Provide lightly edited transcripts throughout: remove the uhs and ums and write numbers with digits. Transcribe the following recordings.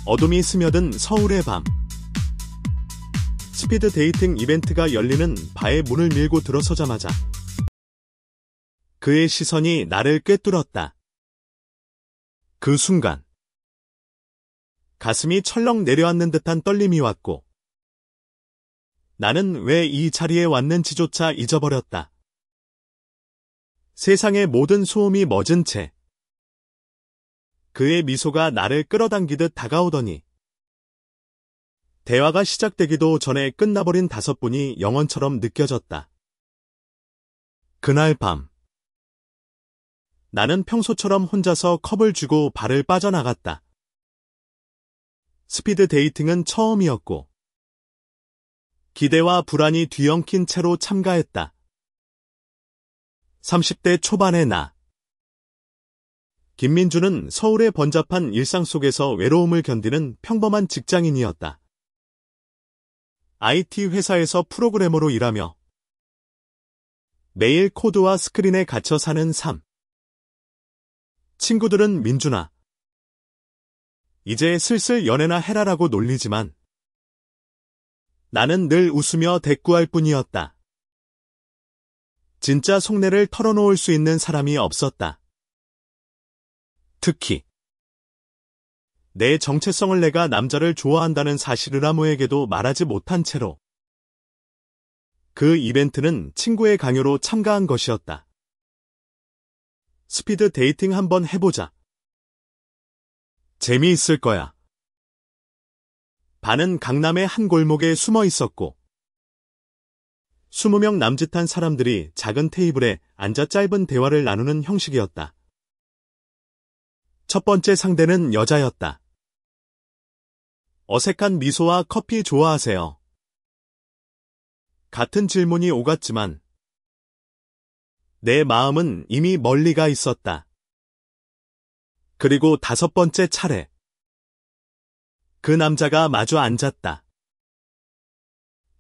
어둠이 스며든 서울의 밤. 스피드 데이팅 이벤트가 열리는 바에 문을 밀고 들어서자마자 그의 시선이 나를 꿰뚫었다. 그 순간 가슴이 철렁 내려앉는 듯한 떨림이 왔고 나는 왜 이 자리에 왔는지조차 잊어버렸다. 세상의 모든 소음이 멎은 채 그의 미소가 나를 끌어당기듯 다가오더니 대화가 시작되기도 전에 끝나버린 5분이 영원처럼 느껴졌다. 그날 밤 나는 평소처럼 혼자서 컵을 쥐고 발을 빠져나갔다. 스피드 데이팅은 처음이었고 기대와 불안이 뒤엉킨 채로 참가했다. 30대 초반의 나. 김민주는 서울의 번잡한 일상 속에서 외로움을 견디는 평범한 직장인이었다. IT 회사에서 프로그래머로 일하며 매일 코드와 스크린에 갇혀 사는 삶. 친구들은 민준아, 이제 슬슬 연애나 해라라고 놀리지만 나는 늘 웃으며 대꾸할 뿐이었다. 진짜 속내를 털어놓을 수 있는 사람이 없었다. 특히 내 정체성을 내가 남자를 좋아한다는 사실을 아무에게도 말하지 못한 채로 그 이벤트는 친구의 강요로 참가한 것이었다. 스피드 데이팅 한번 해보자. 재미있을 거야. 반은 강남의 한 골목에 숨어 있었고 20명 남짓한 사람들이 작은 테이블에 앉아 짧은 대화를 나누는 형식이었다. 첫 번째 상대는 여자였다. 어색한 미소와 커피 좋아하세요? 같은 질문이 오갔지만 내 마음은 이미 멀리 가 있었다. 그리고 5번째 차례. 그 남자가 마주 앉았다.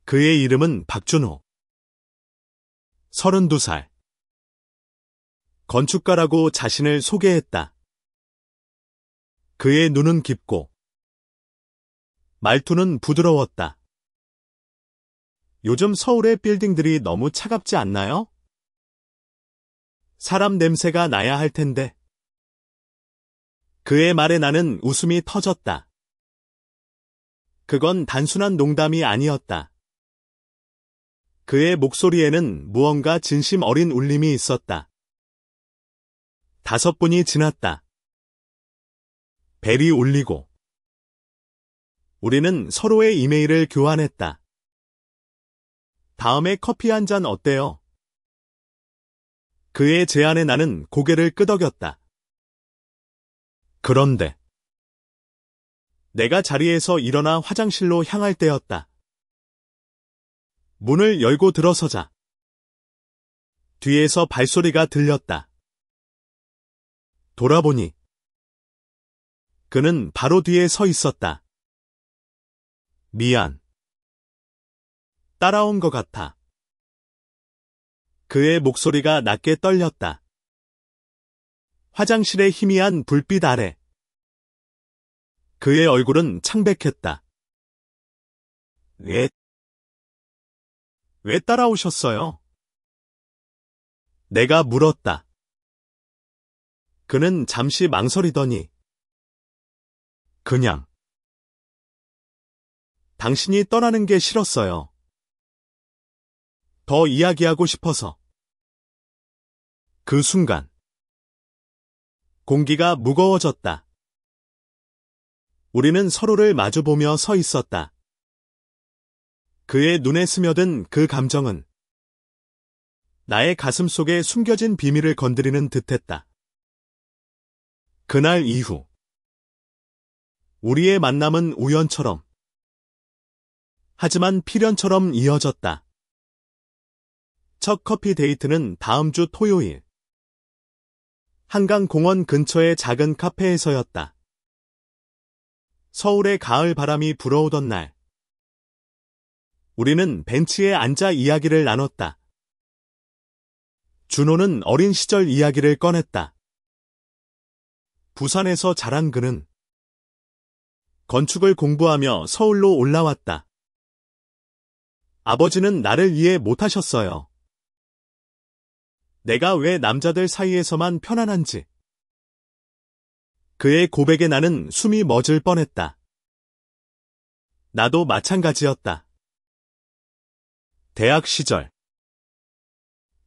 그의 이름은 박준호. 32살. 건축가라고 자신을 소개했다. 그의 눈은 깊고 말투는 부드러웠다. 요즘 서울의 빌딩들이 너무 차갑지 않나요? 사람 냄새가 나야 할 텐데. 그의 말에 나는 웃음이 터졌다. 그건 단순한 농담이 아니었다. 그의 목소리에는 무언가 진심 어린 울림이 있었다. 5분이 지났다. 벨이 울리고 우리는 서로의 이메일을 교환했다. 다음에 커피 한 잔 어때요? 그의 제안에 나는 고개를 끄덕였다. 그런데 내가 자리에서 일어나 화장실로 향할 때였다. 문을 열고 들어서자 뒤에서 발소리가 들렸다. 돌아보니 그는 바로 뒤에 서 있었다. 미안. 따라온 것 같아. 그의 목소리가 낮게 떨렸다. 화장실의 희미한 불빛 아래 그의 얼굴은 창백했다. 왜 따라오셨어요? 내가 물었다. 그는 잠시 망설이더니 그냥 당신이 떠나는 게 싫었어요. 더 이야기하고 싶어서. 그 순간 공기가 무거워졌다. 우리는 서로를 마주보며 서 있었다. 그의 눈에 스며든 그 감정은 나의 가슴 속에 숨겨진 비밀을 건드리는 듯했다. 그날 이후 우리의 만남은 우연처럼 하지만 필연처럼 이어졌다. 첫 커피 데이트는 다음 주 토요일 한강공원 근처의 작은 카페에서였다. 서울의 가을 바람이 불어오던 날 우리는 벤치에 앉아 이야기를 나눴다. 준호는 어린 시절 이야기를 꺼냈다. 부산에서 자란 그는 건축을 공부하며 서울로 올라왔다. 아버지는 나를 이해 못하셨어요. 내가 왜 남자들 사이에서만 편안한지. 그의 고백에 나는 숨이 멎을 뻔했다. 나도 마찬가지였다. 대학 시절.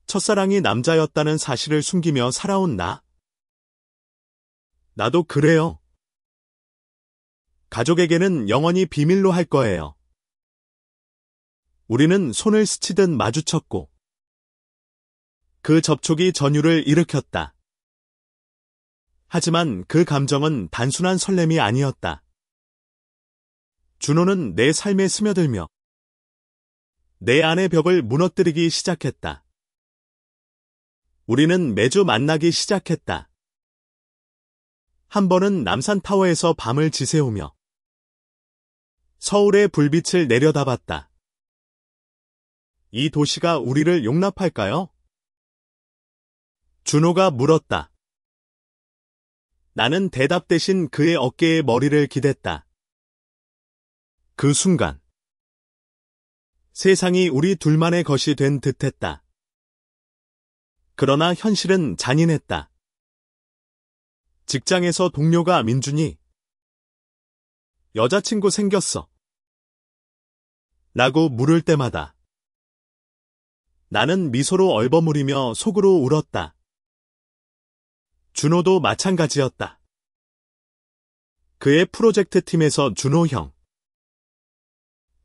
첫사랑이 남자였다는 사실을 숨기며 살아온 나. 나도 그래요. 가족에게는 영원히 비밀로 할 거예요. 우리는 손을 스치듯 마주쳤고 그 접촉이 전율을 일으켰다. 하지만 그 감정은 단순한 설렘이 아니었다. 준호는 내 삶에 스며들며 내 안의 벽을 무너뜨리기 시작했다. 우리는 매주 만나기 시작했다. 한 번은 남산타워에서 밤을 지새우며 서울의 불빛을 내려다봤다. 이 도시가 우리를 용납할까요? 준호가 물었다. 나는 대답 대신 그의 어깨에 머리를 기댔다. 그 순간 세상이 우리 둘만의 것이 된 듯했다. 그러나 현실은 잔인했다. 직장에서 동료가 민준이 여자친구 생겼어. 라고 물을 때마다 나는 미소로 얼버무리며 속으로 울었다. 준호도 마찬가지였다. 그의 프로젝트 팀에서 준호 형.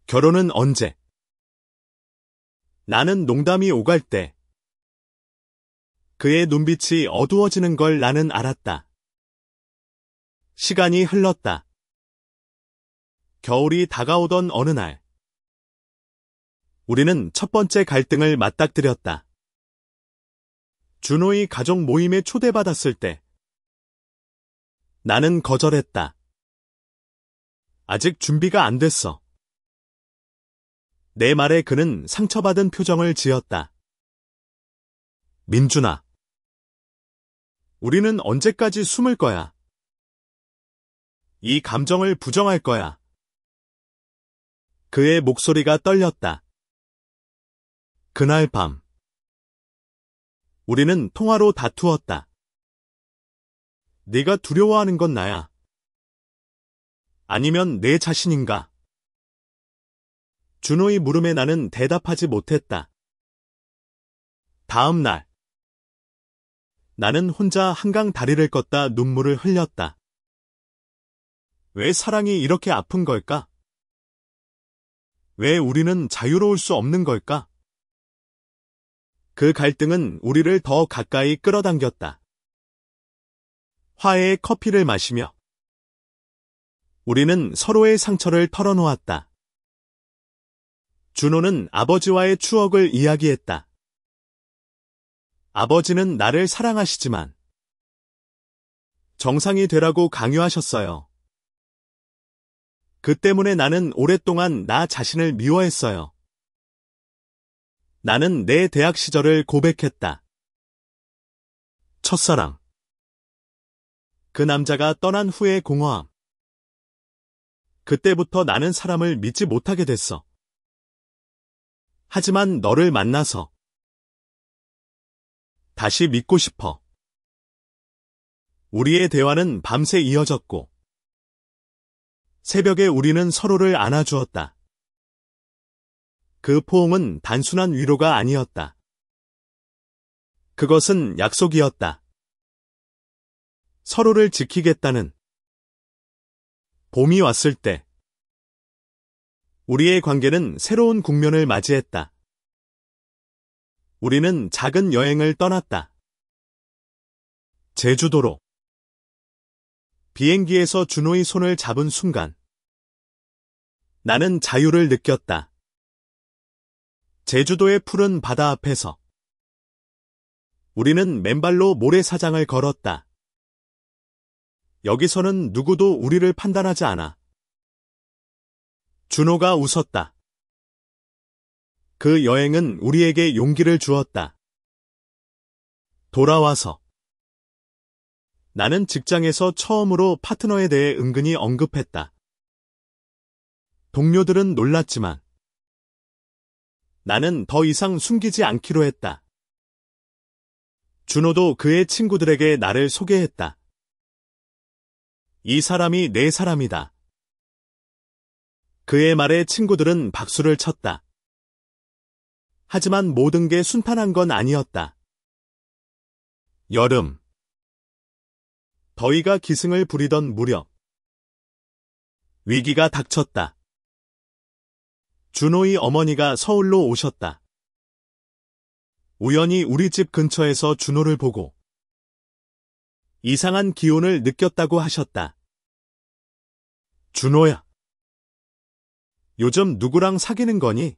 결혼은 언제? 나는 농담이 오갈 때 그의 눈빛이 어두워지는 걸 나는 알았다. 시간이 흘렀다. 겨울이 다가오던 어느 날 우리는 첫 번째 갈등을 맞닥뜨렸다. 준호의 가족 모임에 초대받았을 때 나는 거절했다. 아직 준비가 안 됐어. 내 말에 그는 상처받은 표정을 지었다. 민준아, 우리는 언제까지 숨을 거야? 이 감정을 부정할 거야. 그의 목소리가 떨렸다. 그날 밤 우리는 통화로 다투었다. 네가 두려워하는 건 나야. 아니면 내 자신인가? 준호의 물음에 나는 대답하지 못했다. 다음 날 나는 혼자 한강 다리를 걷다 눈물을 흘렸다. 왜 사랑이 이렇게 아픈 걸까? 왜 우리는 자유로울 수 없는 걸까? 그 갈등은 우리를 더 가까이 끌어당겼다. 화해의 커피를 마시며 우리는 서로의 상처를 털어놓았다. 준호는 아버지와의 추억을 이야기했다. 아버지는 나를 사랑하시지만 정상이 되라고 강요하셨어요. 그 때문에 나는 오랫동안 나 자신을 미워했어요. 나는 내 대학 시절을 고백했다. 첫사랑. 그 남자가 떠난 후의 공허함. 그때부터 나는 사람을 믿지 못하게 됐어. 하지만 너를 만나서 다시 믿고 싶어. 우리의 대화는 밤새 이어졌고 새벽에 우리는 서로를 안아주었다. 그 포옹은 단순한 위로가 아니었다. 그것은 약속이었다. 서로를 지키겠다는. 봄이 왔을 때 우리의 관계는 새로운 국면을 맞이했다. 우리는 작은 여행을 떠났다. 제주도로. 비행기에서 준호의 손을 잡은 순간 나는 자유를 느꼈다. 제주도의 푸른 바다 앞에서 우리는 맨발로 모래사장을 걸었다. 여기서는 누구도 우리를 판단하지 않아. 준호가 웃었다. 그 여행은 우리에게 용기를 주었다. 돌아와서 나는 직장에서 처음으로 파트너에 대해 은근히 언급했다. 동료들은 놀랐지만 나는 더 이상 숨기지 않기로 했다. 준호도 그의 친구들에게 나를 소개했다. 이 사람이 내 사람이다. 그의 말에 친구들은 박수를 쳤다. 하지만 모든 게 순탄한 건 아니었다. 여름. 더위가 기승을 부리던 무렵 위기가 닥쳤다. 준호의 어머니가 서울로 오셨다. 우연히 우리 집 근처에서 준호를 보고 이상한 기운을 느꼈다고 하셨다. 준호야, 요즘 누구랑 사귀는 거니?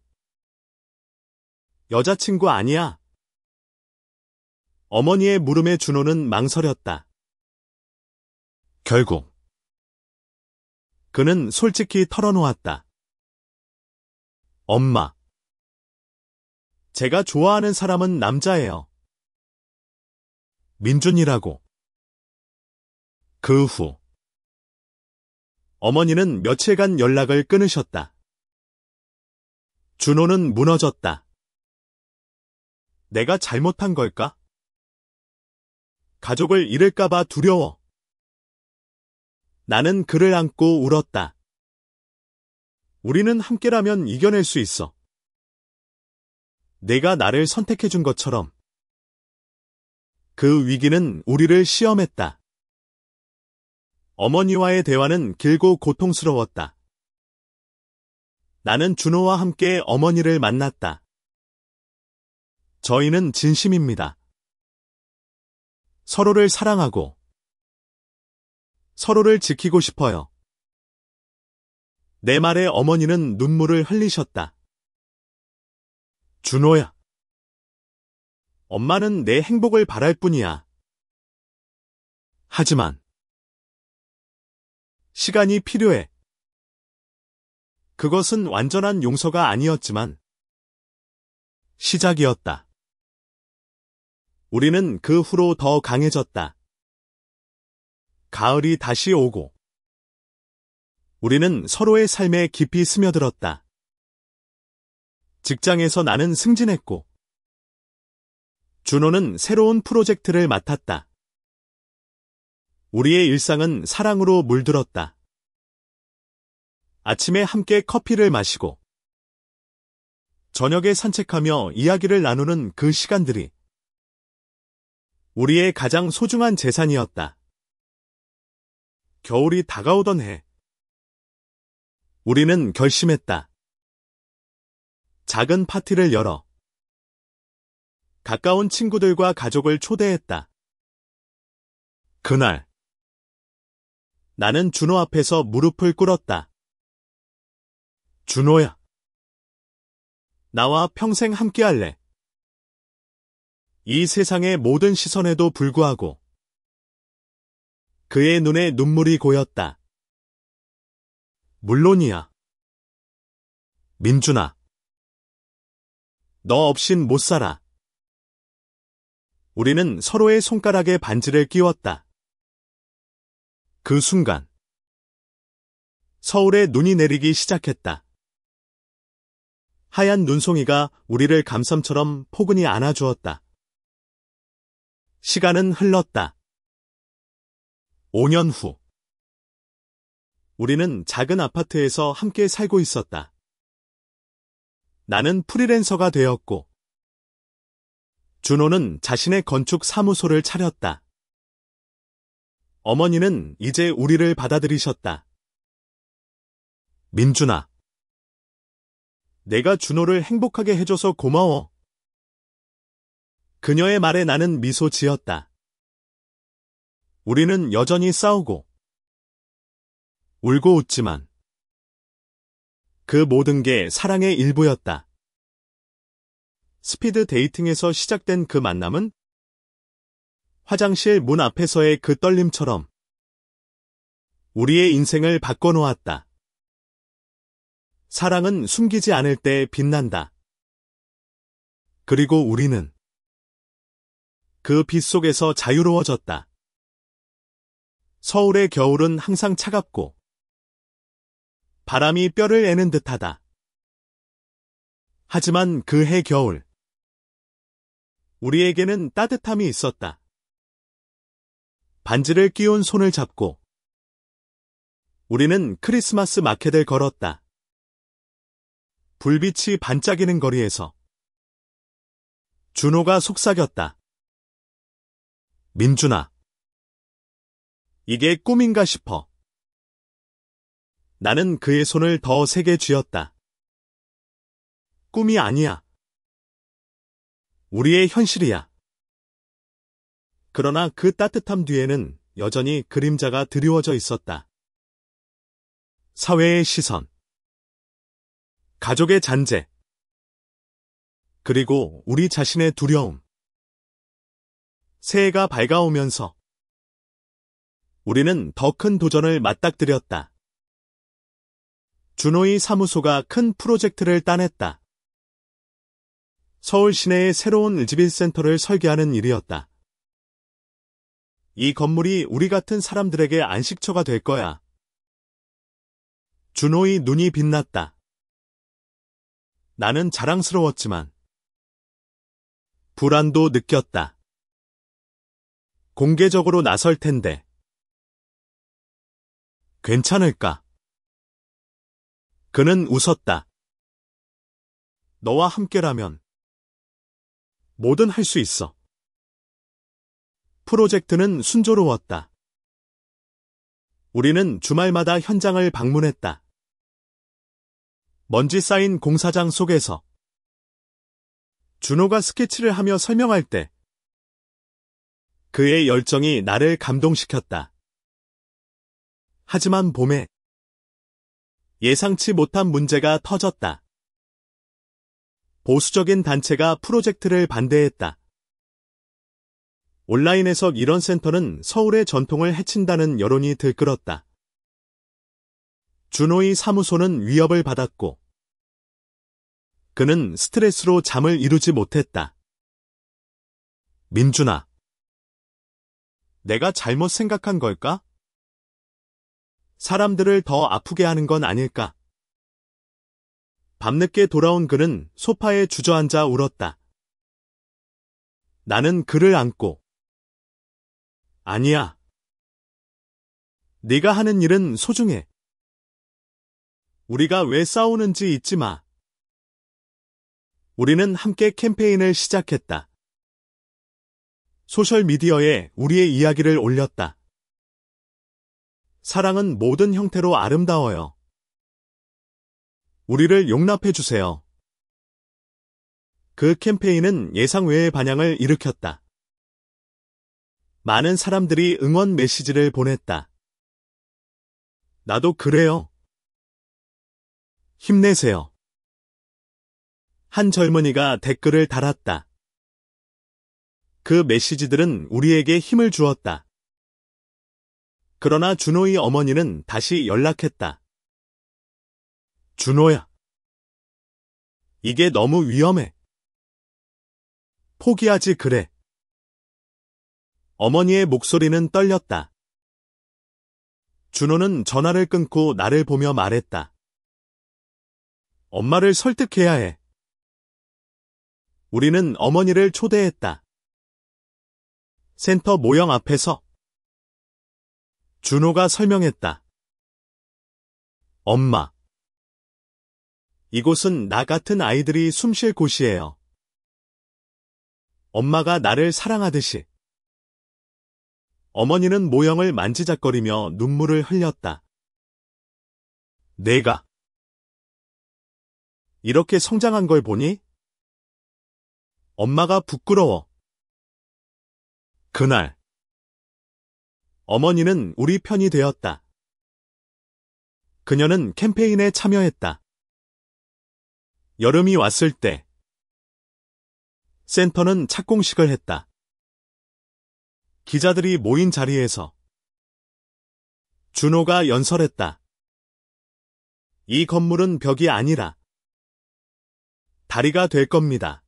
여자친구 아니야? 어머니의 물음에 준호는 망설였다. 결국 그는 솔직히 털어놓았다. 엄마, 제가 좋아하는 사람은 남자예요. 민준이라고. 그 후 어머니는 며칠간 연락을 끊으셨다. 준호는 무너졌다. 내가 잘못한 걸까? 가족을 잃을까봐 두려워. 나는 그를 안고 울었다. 우리는 함께라면 이겨낼 수 있어. 내가 나를 선택해준 것처럼. 그 위기는 우리를 시험했다. 어머니와의 대화는 길고 고통스러웠다. 나는 준호와 함께 어머니를 만났다. 저희는 진심입니다. 서로를 사랑하고 서로를 지키고 싶어요. 내 말에 어머니는 눈물을 흘리셨다. 준호야, 엄마는 내 행복을 바랄 뿐이야. 하지만 시간이 필요해. 그것은 완전한 용서가 아니었지만 시작이었다. 우리는 그 후로 더 강해졌다. 가을이 다시 오고 우리는 서로의 삶에 깊이 스며들었다. 직장에서 나는 승진했고 준호는 새로운 프로젝트를 맡았다. 우리의 일상은 사랑으로 물들었다. 아침에 함께 커피를 마시고 저녁에 산책하며 이야기를 나누는 그 시간들이 우리의 가장 소중한 재산이었다. 겨울이 다가오던 해 우리는 결심했다. 작은 파티를 열어 가까운 친구들과 가족을 초대했다. 그날 나는 준호 앞에서 무릎을 꿇었다. 준호야, 나와 평생 함께할래. 이 세상의 모든 시선에도 불구하고 그의 눈에 눈물이 고였다. 물론이야. 민준아, 너 없인 못 살아. 우리는 서로의 손가락에 반지를 끼웠다. 그 순간 서울에 눈이 내리기 시작했다. 하얀 눈송이가 우리를 감삼처럼 포근히 안아주었다. 시간은 흘렀다. 5년 후 우리는 작은 아파트에서 함께 살고 있었다. 나는 프리랜서가 되었고 준호는 자신의 건축 사무소를 차렸다. 어머니는 이제 우리를 받아들이셨다. 민준아, 내가 준호를 행복하게 해줘서 고마워. 그녀의 말에 나는 미소 지었다. 우리는 여전히 싸우고 울고 웃지만 그 모든 게 사랑의 일부였다. 스피드 데이팅에서 시작된 그 만남은 화장실 문 앞에서의 그 떨림처럼 우리의 인생을 바꿔놓았다. 사랑은 숨기지 않을 때 빛난다. 그리고 우리는 그 빛 속에서 자유로워졌다. 서울의 겨울은 항상 차갑고 바람이 뼈를 애는 듯하다. 하지만 그해 겨울, 우리에게는 따뜻함이 있었다. 반지를 끼운 손을 잡고 우리는 크리스마스 마켓을 걸었다. 불빛이 반짝이는 거리에서 준호가 속삭였다. 민준아, 이게 꿈인가 싶어. 나는 그의 손을 더 세게 쥐었다. 꿈이 아니야. 우리의 현실이야. 그러나 그 따뜻함 뒤에는 여전히 그림자가 드리워져 있었다. 사회의 시선, 가족의 잔재, 그리고 우리 자신의 두려움. 새해가 밝아오면서 우리는 더 큰 도전을 맞닥뜨렸다. 준호의 사무소가 큰 프로젝트를 따냈다. 서울 시내의 새로운 을지빌센터를 설계하는 일이었다. 이 건물이 우리 같은 사람들에게 안식처가 될 거야. 준호의 눈이 빛났다. 나는 자랑스러웠지만 불안도 느꼈다. 공개적으로 나설 텐데 괜찮을까? 그는 웃었다. 너와 함께라면 뭐든 할 수 있어. 프로젝트는 순조로웠다. 우리는 주말마다 현장을 방문했다. 먼지 쌓인 공사장 속에서 준호가 스케치를 하며 설명할 때 그의 열정이 나를 감동시켰다. 하지만 봄에 예상치 못한 문제가 터졌다. 보수적인 단체가 프로젝트를 반대했다. 온라인에서 이런 센터는 서울의 전통을 해친다는 여론이 들끓었다. 준호의 사무소는 위협을 받았고 그는 스트레스로 잠을 이루지 못했다. 민준아, 내가 잘못 생각한 걸까? 사람들을 더 아프게 하는 건 아닐까? 밤늦게 돌아온 그는 소파에 주저앉아 울었다. 나는 그를 안고 아니야. 네가 하는 일은 소중해. 우리가 왜 싸우는지 잊지 마. 우리는 함께 캠페인을 시작했다. 소셜미디어에 우리의 이야기를 올렸다. 사랑은 모든 형태로 아름다워요. 우리를 용납해주세요. 그 캠페인은 예상 외의 반향을 일으켰다. 많은 사람들이 응원 메시지를 보냈다. 나도 그래요. 힘내세요. 한 젊은이가 댓글을 달았다. 그 메시지들은 우리에게 힘을 주었다. 그러나 준호의 어머니는 다시 연락했다. 준호야, 이게 너무 위험해. 포기하지 그래. 어머니의 목소리는 떨렸다. 준호는 전화를 끊고 나를 보며 말했다. 엄마를 설득해야 해. 우리는 어머니를 초대했다. 센터 모형 앞에서 준호가 설명했다. 엄마, 이곳은 나 같은 아이들이 숨 쉴 곳이에요. 엄마가 나를 사랑하듯이. 어머니는 모형을 만지작거리며 눈물을 흘렸다. 내가 이렇게 성장한 걸 보니? 엄마가 부끄러워. 그날 어머니는 우리 편이 되었다. 그녀는 캠페인에 참여했다. 여름이 왔을 때 센터는 착공식을 했다. 기자들이 모인 자리에서 준호가 연설했다. 이 건물은 벽이 아니라 다리가 될 겁니다.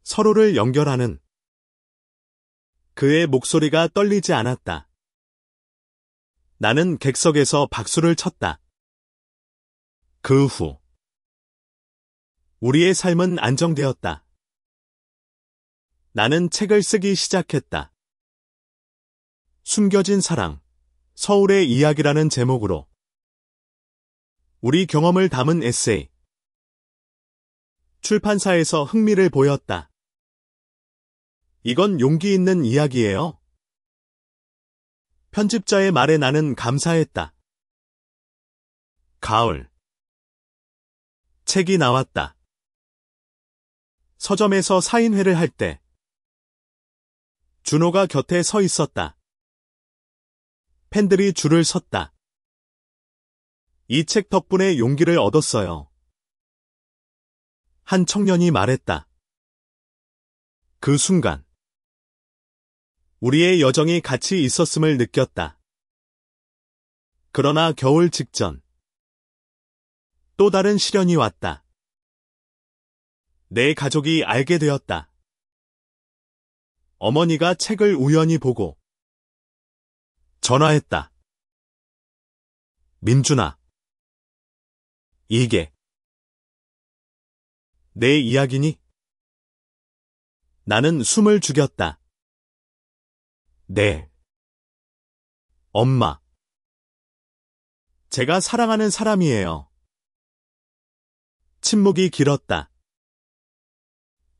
서로를 연결하는. 그의 목소리가 떨리지 않았다. 나는 객석에서 박수를 쳤다. 그 후 우리의 삶은 안정되었다. 나는 책을 쓰기 시작했다. 숨겨진 사랑, 서울의 이야기라는 제목으로 우리 경험을 담은 에세이. 출판사에서 흥미를 보였다. 이건 용기 있는 이야기예요. 편집자의 말에 나는 감사했다. 가을. 책이 나왔다. 서점에서 사인회를 할 때 준호가 곁에 서 있었다. 팬들이 줄을 섰다. 이 책 덕분에 용기를 얻었어요. 한 청년이 말했다. 그 순간 우리의 여정이 같이 있었음을 느꼈다. 그러나 겨울 직전 또 다른 시련이 왔다. 내 가족이 알게 되었다. 어머니가 책을 우연히 보고 전화했다. 민준아, 이게 내 이야기니? 나는 숨을 죽였다. 네. 엄마. 제가 사랑하는 사람이에요. 침묵이 길었다.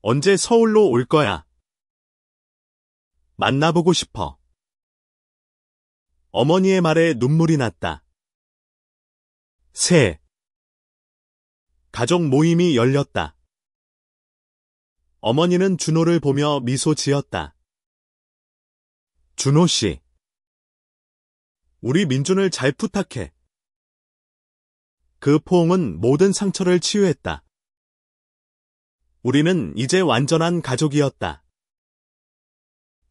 언제 서울로 올 거야? 만나보고 싶어. 어머니의 말에 눈물이 났다. 새. 가족 모임이 열렸다. 어머니는 준호를 보며 미소 지었다. 준호 씨. 우리 민준을 잘 부탁해. 그 포옹은 모든 상처를 치유했다. 우리는 이제 완전한 가족이었다.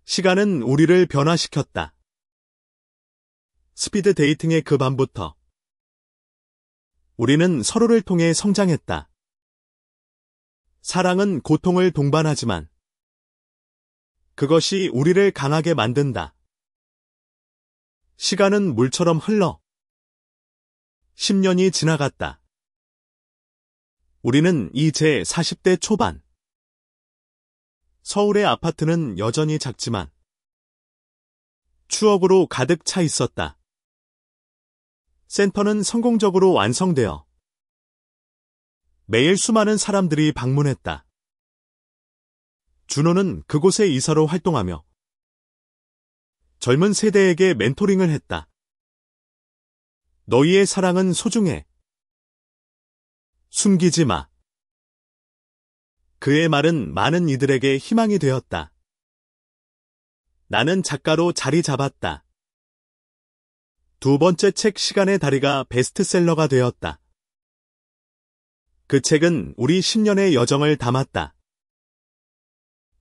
시간은 우리를 변화시켰다. 스피드 데이팅의 그 밤부터 우리는 서로를 통해 성장했다. 사랑은 고통을 동반하지만 그것이 우리를 강하게 만든다. 시간은 물처럼 흘러 10년이 지나갔다. 우리는 이제 40대 초반. 서울의 아파트는 여전히 작지만 추억으로 가득 차 있었다. 센터는 성공적으로 완성되어 매일 수많은 사람들이 방문했다. 준호는 그곳에 이사로 활동하며 젊은 세대에게 멘토링을 했다. 너희의 사랑은 소중해. 숨기지 마. 그의 말은 많은 이들에게 희망이 되었다. 나는 작가로 자리 잡았다. 두 번째 책 시간의 다리가 베스트셀러가 되었다. 그 책은 우리 10년의 여정을 담았다.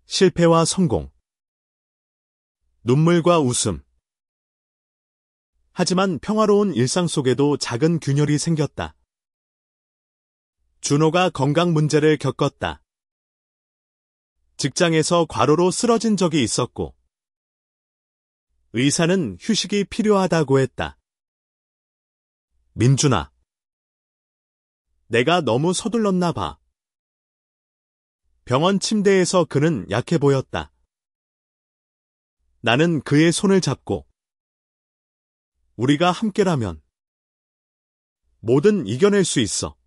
실패와 성공, 눈물과 웃음. 하지만 평화로운 일상 속에도 작은 균열이 생겼다. 준호가 건강 문제를 겪었다. 직장에서 과로로 쓰러진 적이 있었고, 의사는 휴식이 필요하다고 했다. 민준아, 내가 너무 서둘렀나 봐. 병원 침대에서 그는 약해 보였다. 나는 그의 손을 잡고 우리가 함께라면 뭐든 이겨낼 수 있어.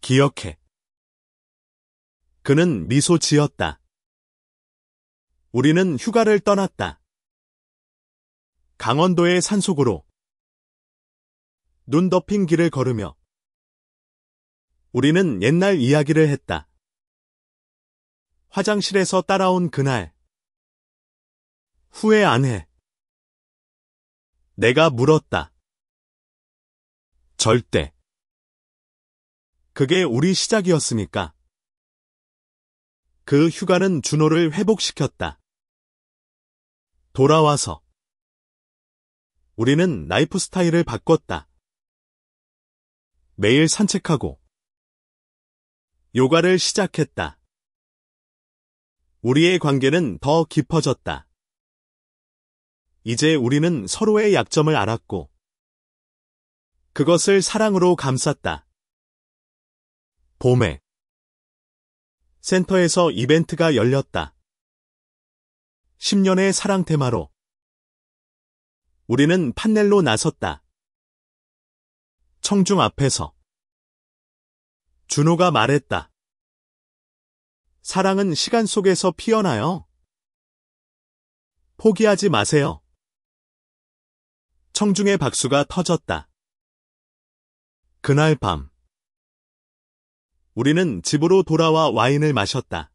기억해. 그는 미소 지었다. 우리는 휴가를 떠났다. 강원도의 산속으로 눈 덮인 길을 걸으며 우리는 옛날 이야기를 했다. 화장실에서 따라온 그날. 후회 안 해. 내가 물었다. 절대. 그게 우리 시작이었으니까. 그 휴가는 준호를 회복시켰다. 돌아와서 우리는 라이프 스타일을 바꿨다. 매일 산책하고 요가를 시작했다. 우리의 관계는 더 깊어졌다. 이제 우리는 서로의 약점을 알았고 그것을 사랑으로 감쌌다. 봄에 센터에서 이벤트가 열렸다. 10년의 사랑 테마로 우리는 판넬로 나섰다. 청중 앞에서 준호가 말했다. 사랑은 시간 속에서 피어나요. 포기하지 마세요. 청중의 박수가 터졌다. 그날 밤 우리는 집으로 돌아와 와인을 마셨다.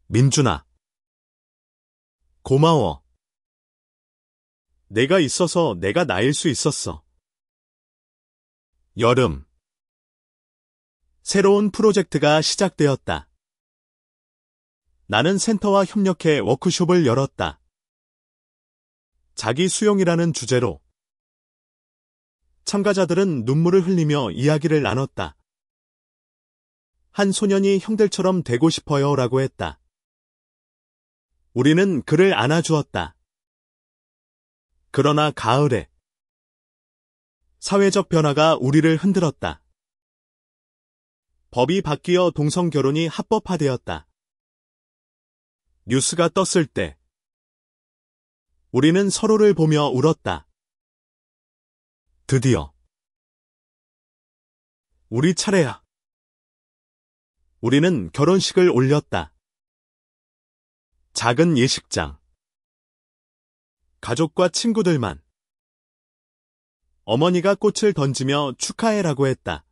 민준아, 고마워. 내가 있어서 내가 나일 수 있었어. 여름 새로운 프로젝트가 시작되었다. 나는 센터와 협력해 워크숍을 열었다. 자기 수용이라는 주제로 참가자들은 눈물을 흘리며 이야기를 나눴다. 한 소년이 형들처럼 되고 싶어요 라고 했다. 우리는 그를 안아주었다. 그러나 가을에 사회적 변화가 우리를 흔들었다. 법이 바뀌어 동성결혼이 합법화되었다. 뉴스가 떴을 때 우리는 서로를 보며 울었다. 드디어 우리 차례야. 우리는 결혼식을 올렸다. 작은 예식장. 가족과 친구들만. 어머니가 꽃을 던지며 축하해라고 했다.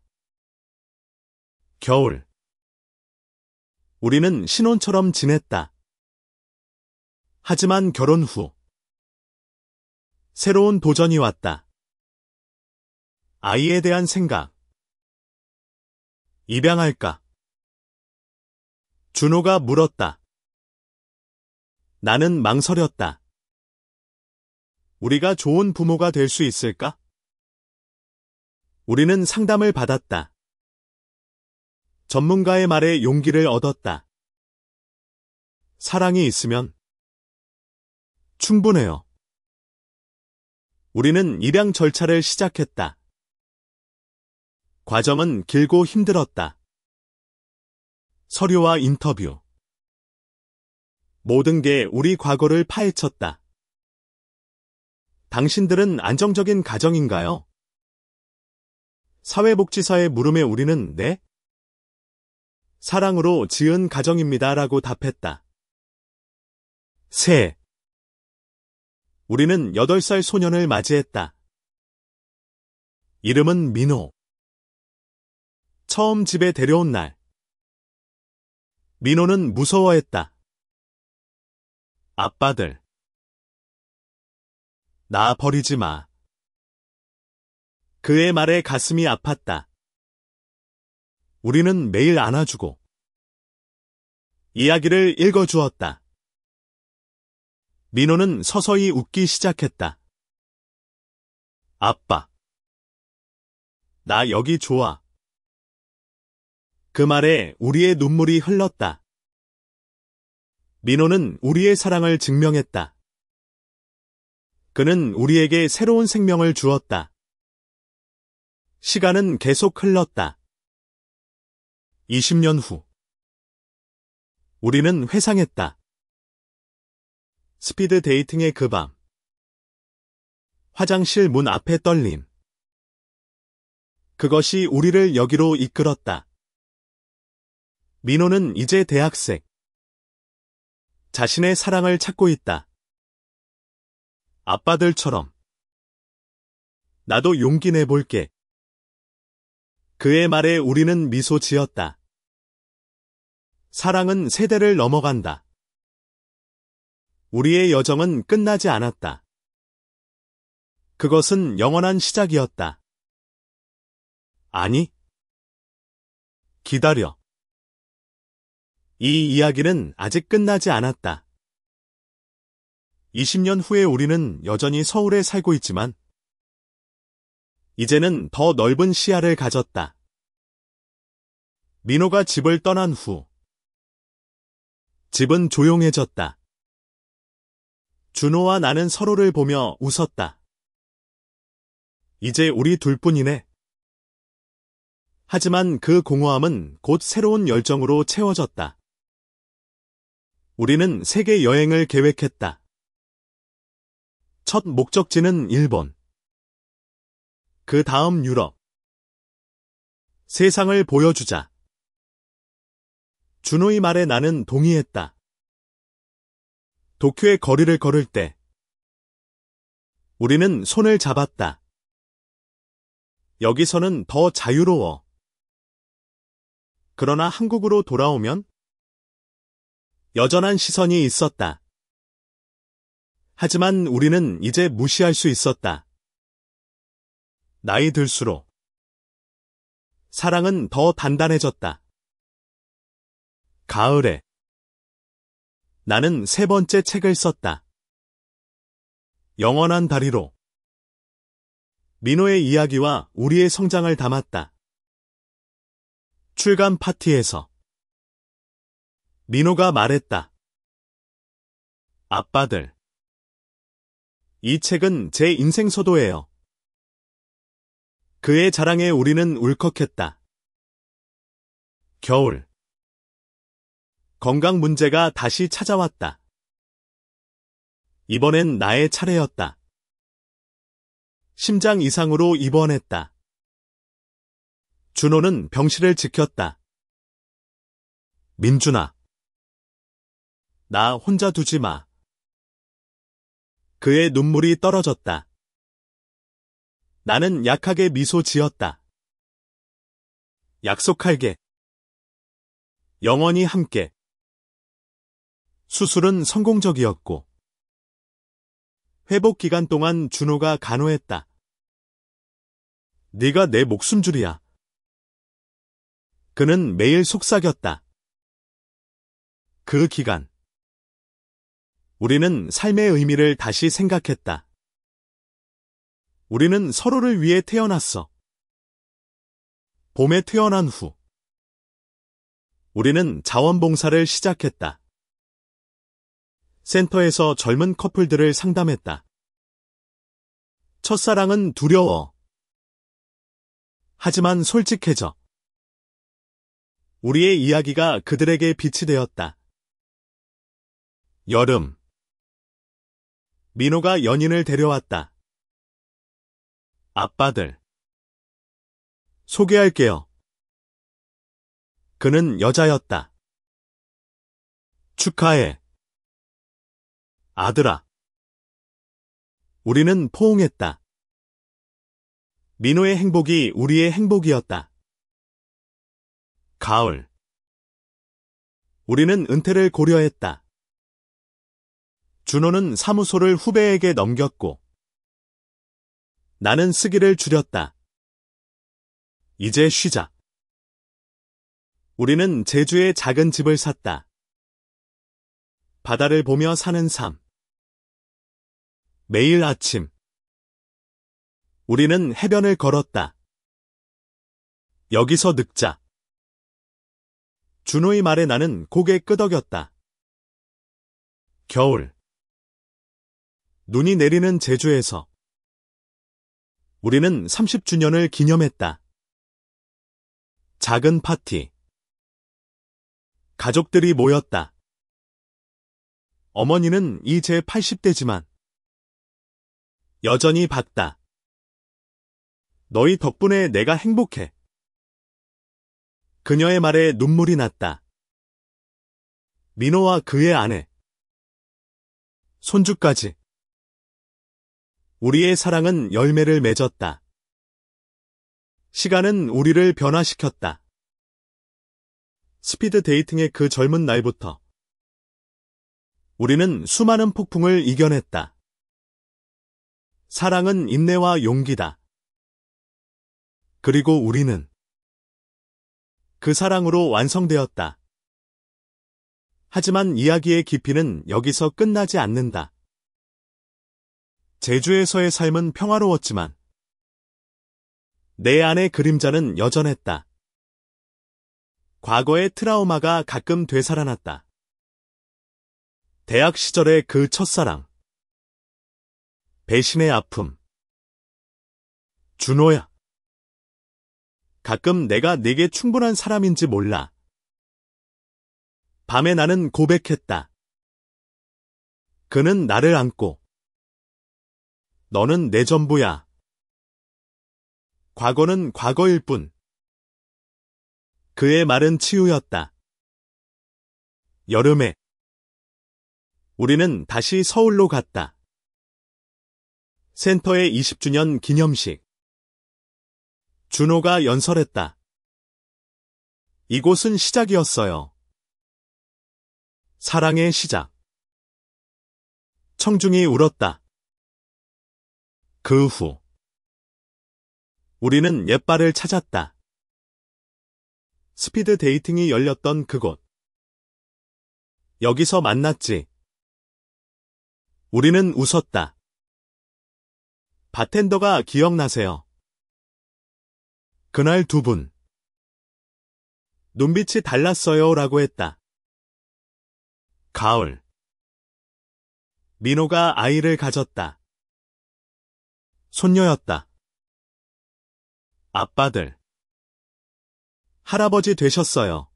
겨울. 우리는 신혼처럼 지냈다. 하지만 결혼 후 새로운 도전이 왔다. 아이에 대한 생각. 입양할까? 준호가 물었다. 나는 망설였다. 우리가 좋은 부모가 될 수 있을까? 우리는 상담을 받았다. 전문가의 말에 용기를 얻었다. 사랑이 있으면 충분해요. 우리는 입양 절차를 시작했다. 과정은 길고 힘들었다. 서류와 인터뷰. 모든 게 우리 과거를 파헤쳤다. 당신들은 안정적인 가정인가요? 사회복지사의 물음에 우리는 네? 사랑으로 지은 가정입니다 라고 답했다. 새. 우리는 8살 소년을 맞이했다. 이름은 민호. 처음 집에 데려온 날. 민호는 무서워했다. 아빠들. 나 버리지 마. 그의 말에 가슴이 아팠다. 우리는 매일 안아주고 이야기를 읽어주었다. 민호는 서서히 웃기 시작했다. 아빠. 나 여기 좋아. 그 말에 우리의 눈물이 흘렀다. 민호는 우리의 사랑을 증명했다. 그는 우리에게 새로운 생명을 주었다. 시간은 계속 흘렀다. 20년 후. 우리는 회상했다. 스피드 데이팅의 그 밤. 화장실 문 앞에 떨림. 그것이 우리를 여기로 이끌었다. 민호는 이제 대학생. 자신의 사랑을 찾고 있다. 아빠들처럼. 나도 용기 내볼게. 그의 말에 우리는 미소 지었다. 사랑은 세대를 넘어간다. 우리의 여정은 끝나지 않았다. 그것은 영원한 시작이었다. 아니, 기다려. 이 이야기는 아직 끝나지 않았다. 20년 후에 우리는 여전히 서울에 살고 있지만, 이제는 더 넓은 시야를 가졌다. 민호가 집을 떠난 후, 집은 조용해졌다. 준호와 나는 서로를 보며 웃었다. 이제 우리 둘뿐이네. 하지만 그 공허함은 곧 새로운 열정으로 채워졌다. 우리는 세계 여행을 계획했다. 첫 목적지는 일본. 그 다음 유럽. 세상을 보여주자. 준호의 말에 나는 동의했다. 도쿄의 거리를 걸을 때 우리는 손을 잡았다. 여기서는 더 자유로워. 그러나 한국으로 돌아오면 여전한 시선이 있었다. 하지만 우리는 이제 무시할 수 있었다. 나이 들수록 사랑은 더 단단해졌다. 가을에 나는 세 번째 책을 썼다. 영원한 다리로 민호의 이야기와 우리의 성장을 담았다. 출간 파티에서 민호가 말했다. 아빠들, 이 책은 제 인생 서도예요. 그의 자랑에 우리는 울컥했다. 겨울, 건강 문제가 다시 찾아왔다. 이번엔 나의 차례였다. 심장 이상으로 입원했다. 준호는 병실을 지켰다. 민준아, 나 혼자 두지 마. 그의 눈물이 떨어졌다. 나는 약하게 미소 지었다. 약속할게. 영원히 함께. 수술은 성공적이었고 회복 기간 동안 준호가 간호했다. 네가 내 목숨줄이야. 그는 매일 속삭였다. 그 기간 우리는 삶의 의미를 다시 생각했다. 우리는 서로를 위해 태어났어. 봄에 태어난 후 우리는 자원봉사를 시작했다. 센터에서 젊은 커플들을 상담했다. 첫사랑은 두려워. 하지만 솔직해져. 우리의 이야기가 그들에게 빛이 되었다. 여름. 민호가 연인을 데려왔다. 아빠들. 소개할게요. 그는 여자였다. 축하해. 아들아. 우리는 포옹했다. 민호의 행복이 우리의 행복이었다. 가을. 우리는 은퇴를 고려했다. 준호는 사무소를 후배에게 넘겼고 나는 쓰기를 줄였다. 이제 쉬자. 우리는 제주에 작은 집을 샀다. 바다를 보며 사는 삶. 매일 아침 우리는 해변을 걸었다. 여기서 늙자. 준호의 말에 나는 고개 끄덕였다. 겨울. 눈이 내리는 제주에서 우리는 30주년을 기념했다. 작은 파티. 가족들이 모였다. 어머니는 이제 80대지만 여전히 밝다. 너희 덕분에 내가 행복해. 그녀의 말에 눈물이 났다. 민호와 그의 아내. 손주까지. 우리의 사랑은 열매를 맺었다. 시간은 우리를 변화시켰다. 스피드 데이팅의 그 젊은 날부터 우리는 수많은 폭풍을 이겨냈다. 사랑은 인내와 용기다. 그리고 우리는 그 사랑으로 완성되었다. 하지만 이야기의 깊이는 여기서 끝나지 않는다. 제주에서의 삶은 평화로웠지만 내 안의 그림자는 여전했다. 과거의 트라우마가 가끔 되살아났다. 대학 시절의 그 첫사랑. 배신의 아픔. 준호야. 가끔 내가 내게 충분한 사람인지 몰라. 밤에 나는 고백했다. 그는 나를 안고. 너는 내 전부야. 과거는 과거일 뿐. 그의 말은 치유였다. 여름에 우리는 다시 서울로 갔다. 센터의 20주년 기념식. 준호가 연설했다. 이곳은 시작이었어요. 사랑의 시작. 청중이 울었다. 그 후 우리는 옛발을 찾았다. 스피드 데이팅이 열렸던 그곳. 여기서 만났지. 우리는 웃었다. 바텐더가 기억나세요? 그날 두 분. 눈빛이 달랐어요 라고 했다. 가을. 민호가 아이를 가졌다. 손녀였다. 아빠들. 할아버지 되셨어요.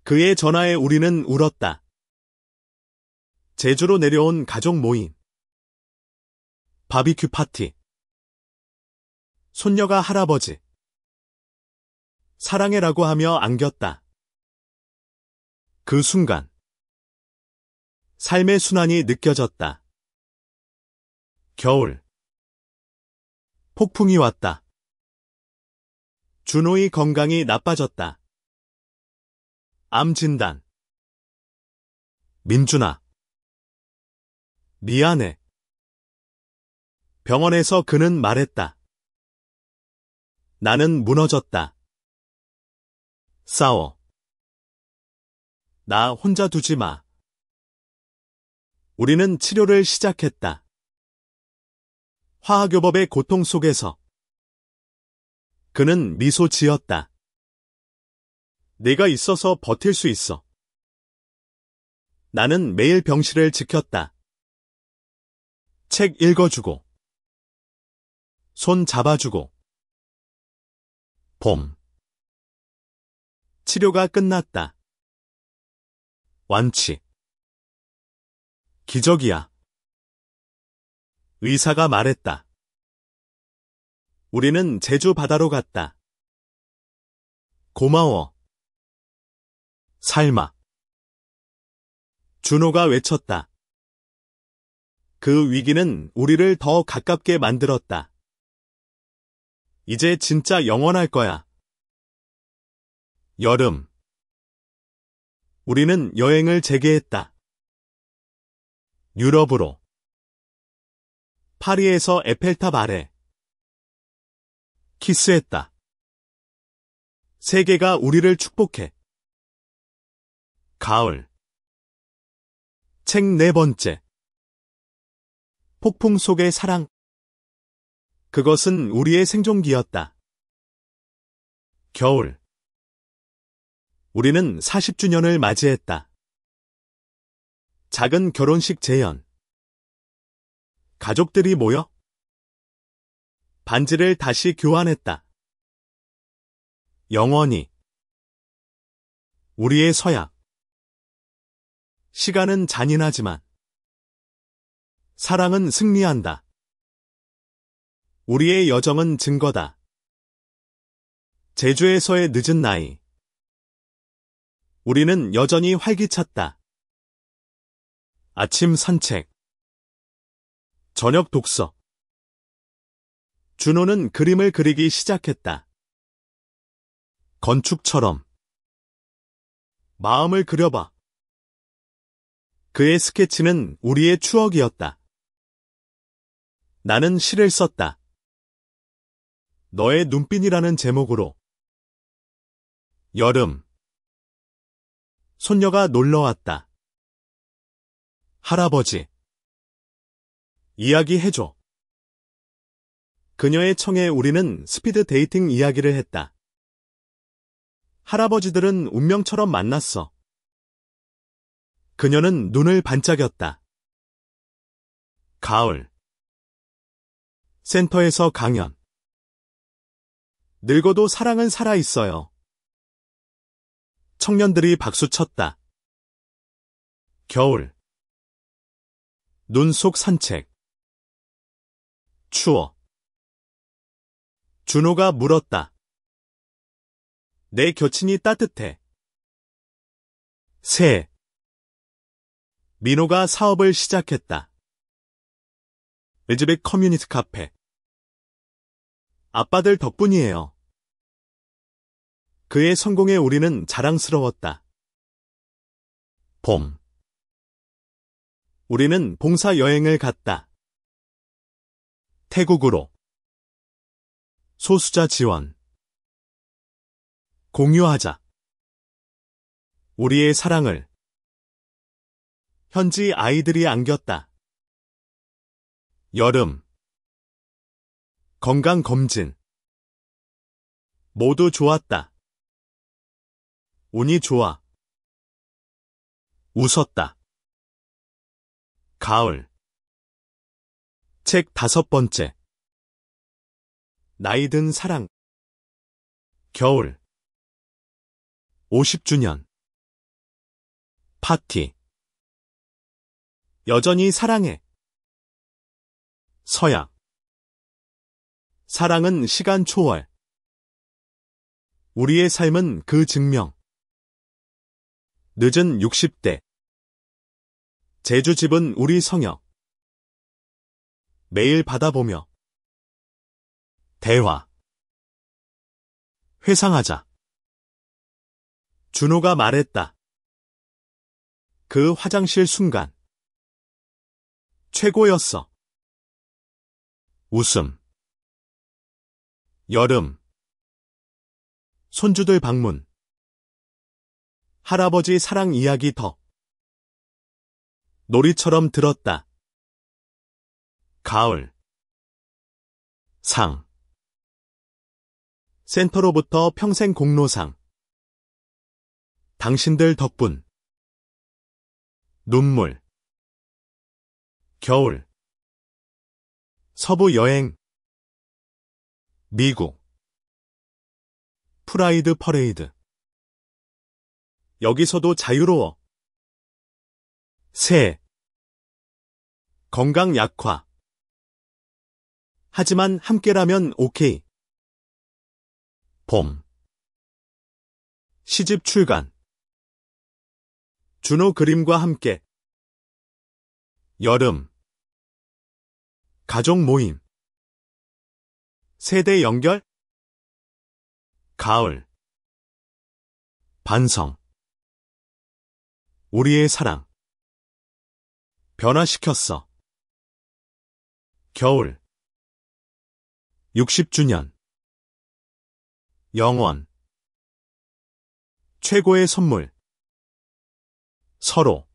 그의 전화에 우리는 울었다. 제주로 내려온 가족 모임. 바비큐 파티. 손녀가 할아버지. 사랑해라고 하며 안겼다. 그 순간 삶의 순환이 느껴졌다. 겨울. 폭풍이 왔다. 준호의 건강이 나빠졌다. 암 진단. 민준아. 미안해. 병원에서 그는 말했다. 나는 무너졌다. 싸워. 나 혼자 두지 마. 우리는 치료를 시작했다. 화학요법의 고통 속에서 그는 미소 지었다. 내가 있어서 버틸 수 있어. 나는 매일 병실을 지켰다. 책 읽어주고, 손 잡아주고. 봄. 치료가 끝났다. 완치. 기적이야. 의사가 말했다. 우리는 제주 바다로 갔다. 고마워. 삶아. 준호가 외쳤다. 그 위기는 우리를 더 가깝게 만들었다. 이제 진짜 영원할 거야. 여름. 우리는 여행을 재개했다. 유럽으로. 파리에서 에펠탑 아래. 키스했다. 세계가 우리를 축복해. 가을. 책 4번째. 폭풍 속의 사랑. 그것은 우리의 생존기였다. 겨울. 우리는 40주년을 맞이했다. 작은 결혼식 재현. 가족들이 모여 반지를 다시 교환했다. 영원히. 우리의 서약. 시간은 잔인하지만 사랑은 승리한다. 우리의 여정은 증거다. 제주에서의 늦은 나이. 우리는 여전히 활기찼다. 아침 산책. 저녁 독서. 준호는 그림을 그리기 시작했다. 건축처럼. 마음을 그려봐. 그의 스케치는 우리의 추억이었다. 나는 시를 썼다. 너의 눈빛이라는 제목으로. 여름. 손녀가 놀러왔다. 할아버지. 이야기해줘. 그녀의 청에 우리는 스피드 데이팅 이야기를 했다. 할아버지들은 운명처럼 만났어. 그녀는 눈을 반짝였다. 가을. 센터에서 강연. 늙어도 사랑은 살아있어요. 청년들이 박수쳤다. 겨울. 눈 속 산책. 추워. 준호가 물었다. 내 겨친이 따뜻해. 새. 민호가 사업을 시작했다. 엘즈백 커뮤니티 카페. 아빠들 덕분이에요. 그의 성공에 우리는 자랑스러웠다. 봄. 우리는 봉사 여행을 갔다. 태국으로. 소수자 지원. 공유하자. 우리의 사랑을. 현지 아이들이 안겼다. 여름. 건강검진. 모두 좋았다. 운이 좋아. 웃었다. 가을. 책 5번째. 나이 든 사랑. 겨울. 50주년. 파티. 여전히 사랑해. 서약. 사랑은 시간 초월. 우리의 삶은 그 증명. 늦은 60대. 제주집은 우리 성역. 매일 받아보며. 대화. 회상하자. 준호가 말했다. 그 화장실 순간. 최고였어. 웃음. 여름. 손주들 방문. 할아버지 사랑 이야기 더. 놀이처럼 들었다. 가을. 상. 센터로부터 평생 공로상. 당신들 덕분. 눈물. 겨울. 서부 여행. 미국. 프라이드 퍼레이드. 여기서도 자유로워. 새. 건강 약화. 하지만 함께라면 오케이. 봄. 시집 출간. 준호 그림과 함께. 여름. 가족 모임. 세대 연결. 가을. 반성. 우리의 사랑. 변화시켰어. 겨울. 60주년. 영원. 최고의 선물. 서로.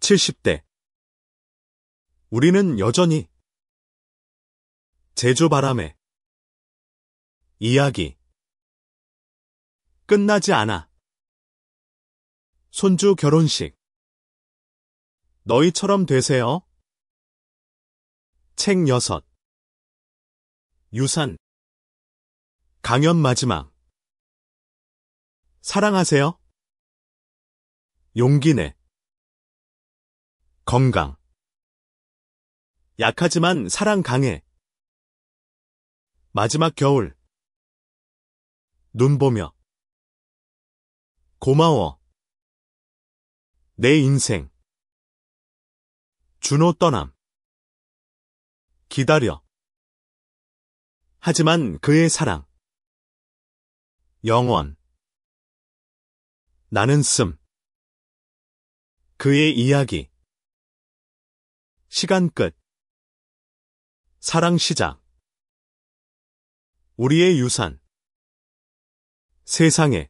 70대. 우리는 여전히. 제주 바람에. 이야기. 끝나지 않아. 손주 결혼식. 너희처럼 되세요. 책 6. 유산. 강연 마지막. 사랑하세요. 용기 내. 건강. 약하지만 사랑 강해. 마지막 겨울. 눈 보며. 고마워. 내 인생. 준호 떠남. 기다려. 하지만 그의 사랑. 영원. 나는 씀. 그의 이야기. 시간 끝. 사랑 시작. 우리의 유산. 세상에.